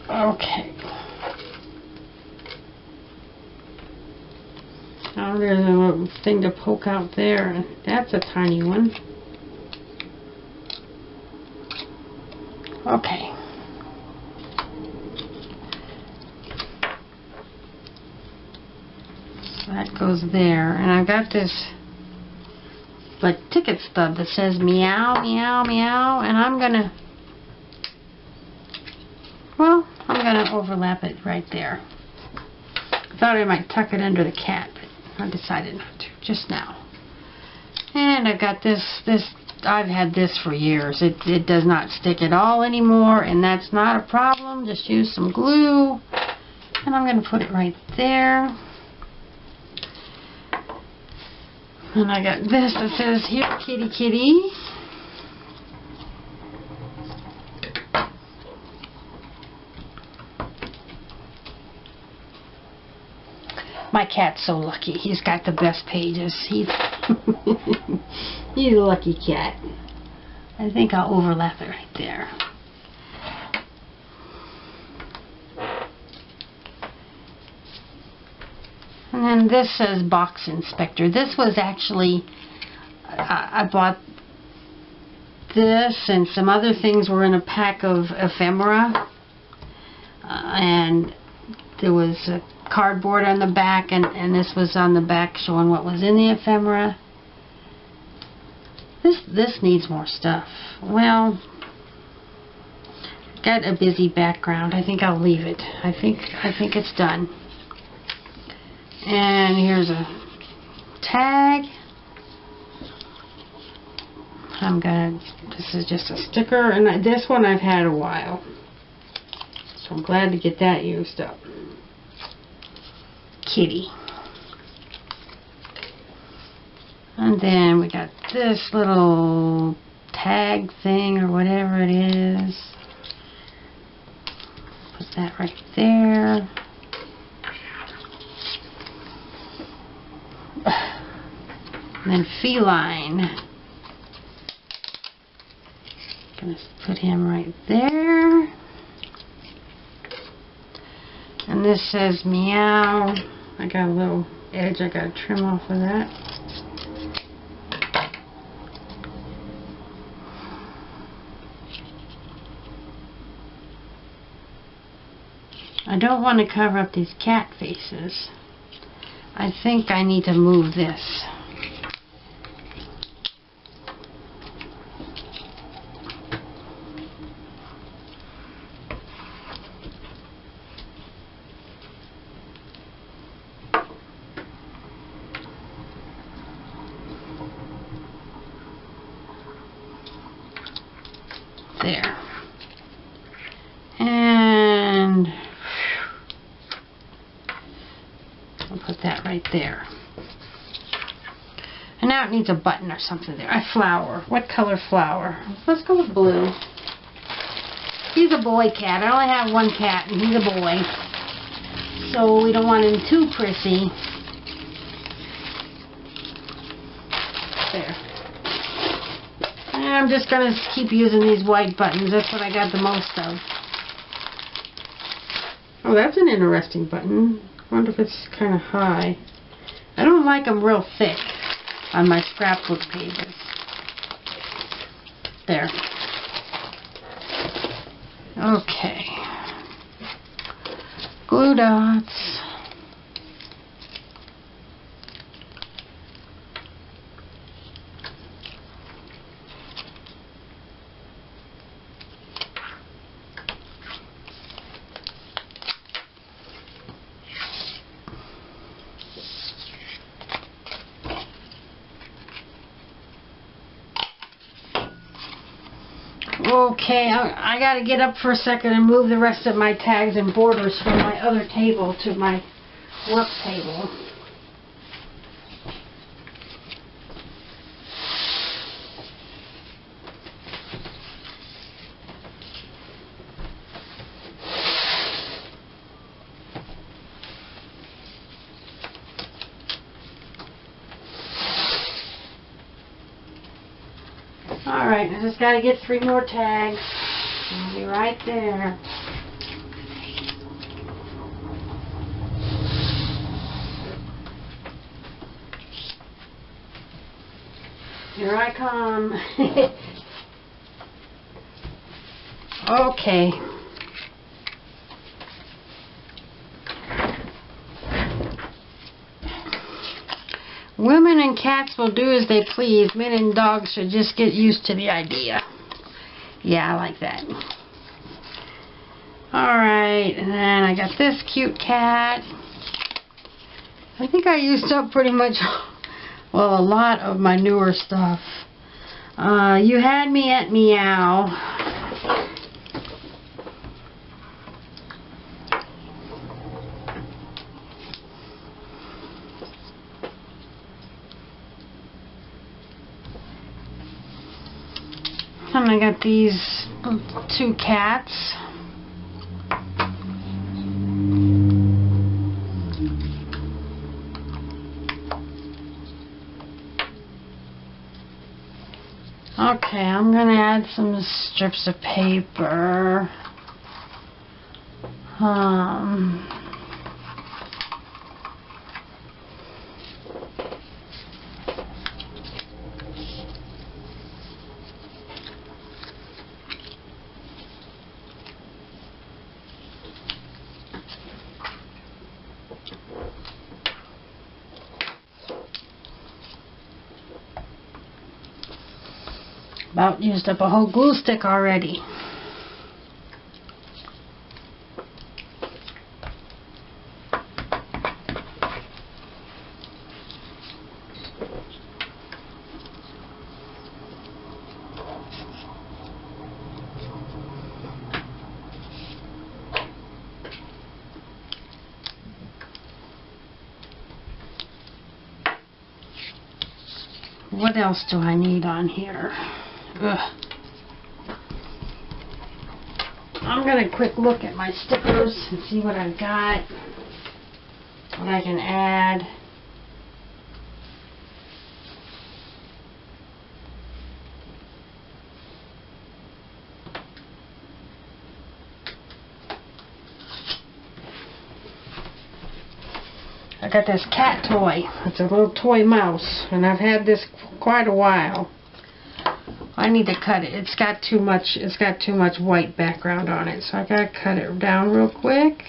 Okay. Now there's a little thing to poke out there. That's a tiny one. Okay. So that goes there. And I've got this like ticket stub that says meow, meow, meow, and I'm gonna overlap it right there. I thought I might tuck it under the cat, but I decided not to, just now. And I've got this, I've had this for years. It does not stick at all anymore, and that's not a problem. Just use some glue, and I'm gonna put it right there. And I got this that says, "Here, kitty, kitty." My cat's so lucky. He's got the best pages. He's a lucky cat. I think I'll overlap it right there. And then this says Box Inspector. This was actually, I bought this and some other things were in a pack of ephemera. And there was a cardboard on the back, and this was on the back showing what was in the ephemera. This needs more stuff. Well, got a busy background. I think I'll leave it. I think it's done. And here's a tag. This is just a sticker, and this one I've had a while. So I'm glad to get that used up. Kitty. And then we got this little tag thing or whatever it is. Put that right there. And then feline. Gonna put him right there. And this says meow. I got a little edge I gotta trim off of that. I don't want to cover up these cat faces. I think I need to move this. There. And I'll put that right there. And now it needs a button or something there. A flower. What color flower? Let's go with blue. He's a boy cat. I only have one cat and he's a boy. So we don't want him too prissy. There. I'm just going to keep using these white buttons. That's what I got the most of. Oh, that's an interesting button. I wonder if it's kind of high. I don't like them real thick on my scrapbook pages. There. Okay. Glue dots. Okay, I gotta get up for a second and move the rest of my tags and borders from my other table to my work table. Alright, I just gotta get 3 more tags. I'll be right there. Here I come. Okay. Women and cats will do as they please. Men and dogs should just get used to the idea. Yeah, I like that. Alright, and then I got this cute cat. I think I used up pretty much, well, a lot of my newer stuff. You had me at meow. And I got these 2 cats. Okay, I'm gonna add some strips of paper. About used up a whole glue stick already. What else do I need on here? Ugh. I'm going to quick look at my stickers and see what I've got, what I can add. I got this cat toy. It's a little toy mouse, and I've had this for quite a while. I need to cut it. It's got too much white background on it, so I gotta cut it down real quick.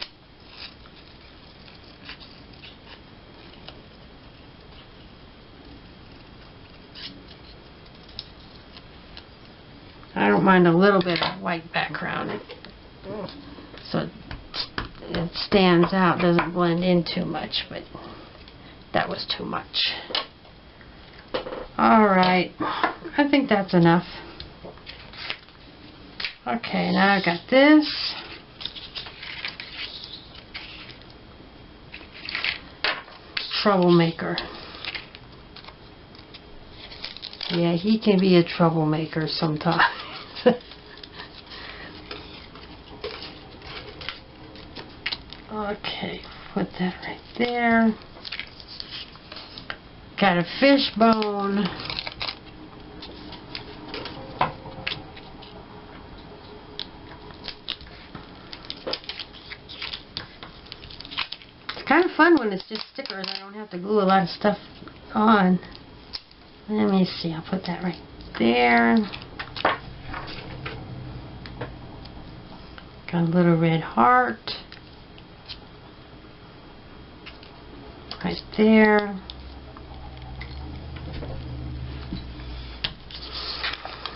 I don't mind a little bit of white background, so it stands out, doesn't blend in too much, but that was too much. Alright, I think that's enough. Okay, now I've got this. Troublemaker. Yeah, he can be a troublemaker sometimes. Okay, put that right there. Got a fish bone. It's kind of fun when it's just stickers. I don't have to glue a lot of stuff on. Let me see. I'll put that right there. Got a little red heart. Right there.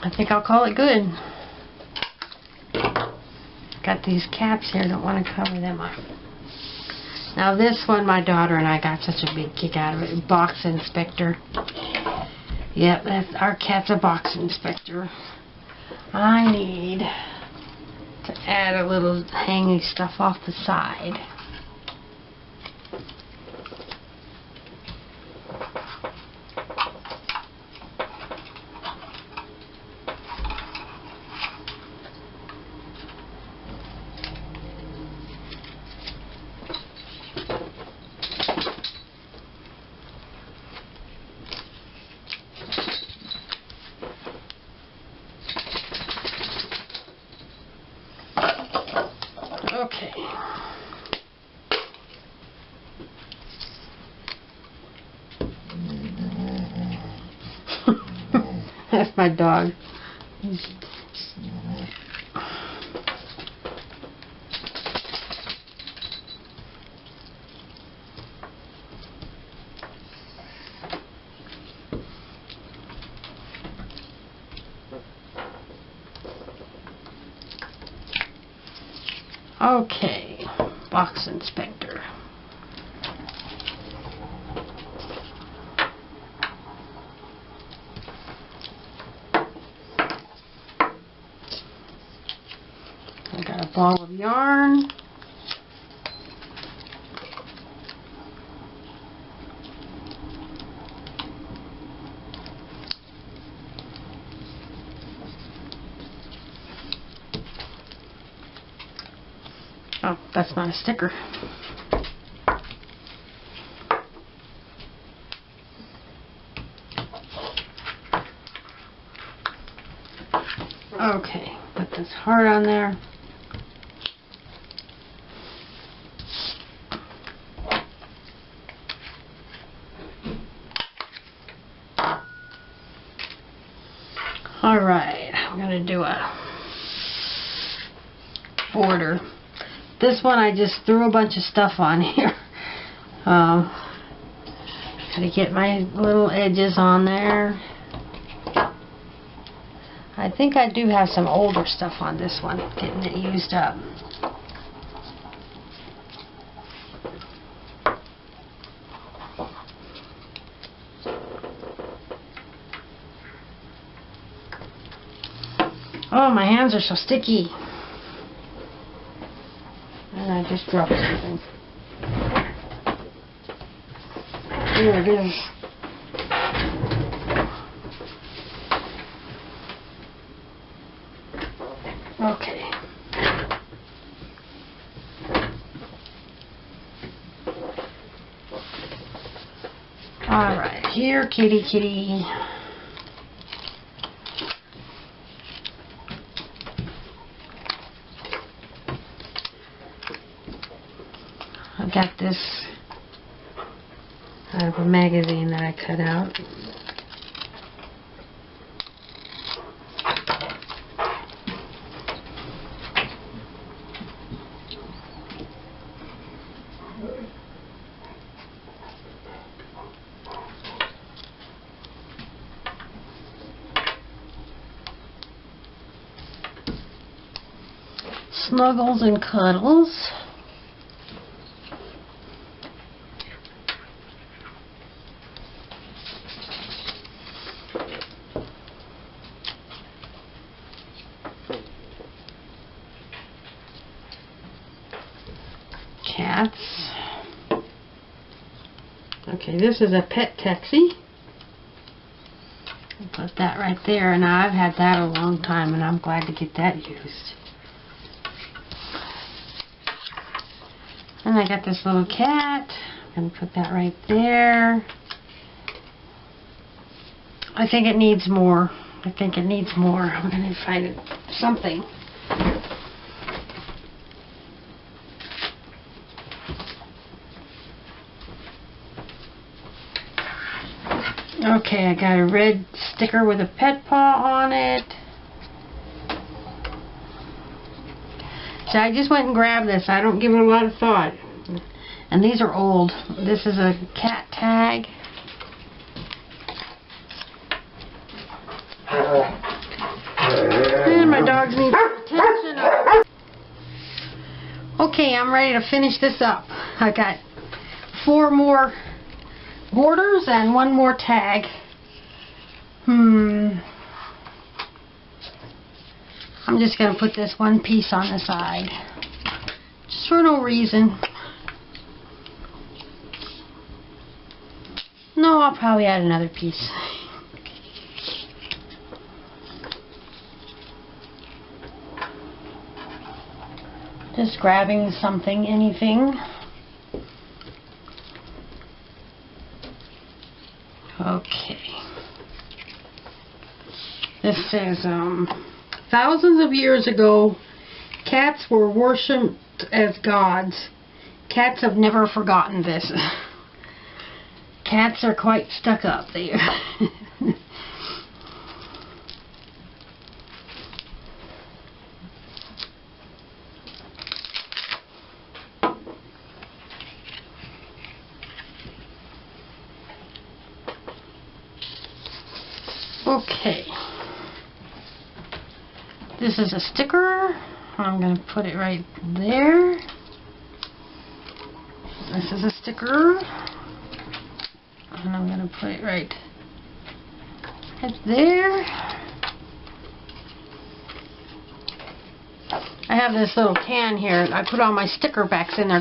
I think I'll call it good. Got these caps here. Don't want to cover them up. Now this one, my daughter and I got such a big kick out of it. Box inspector. Yep, that's our cat's a box inspector. I need to add a little hanging stuff off the side. Okay. That's my dog. Okay, box inspector. I got a ball of yarn. Oh, that's not a sticker. Okay, put this heart on there. Alright, I'm going to do a border. This one I just threw a bunch of stuff on here. Gotta get my little edges on there. I think I do have some older stuff on this one, getting it used up. Oh, my hands are so sticky. And I just dropped something. Here it is. Okay. Alright, here, kitty, kitty. I got this out of a magazine that I cut out. Snuggles and Cuddles. Cats. Okay, this is a pet taxi. I'll put that right there. Now I've had that a long time and I'm glad to get that used. And I got this little cat. I'm going to put that right there. I think it needs more. I'm going to find something. Okay, I got a red sticker with a pet paw on it. So I just went and grabbed this. I don't give it a lot of thought. And these are old. This is a cat tag. And my dogs need attention. Okay, I'm ready to finish this up. I got 4 more borders and 1 more tag. I'm just going to put this one piece on the side. Just for no reason. No, I'll probably add another piece. Just grabbing something, anything. Okay. This says, thousands of years ago, cats were worshipped as gods. Cats have never forgotten this. Cats are quite stuck up there. Okay. This is a sticker. I'm going to put it right there. This is a sticker. And I'm going to put it right there. I have this little can here. I put all my sticker backs in there.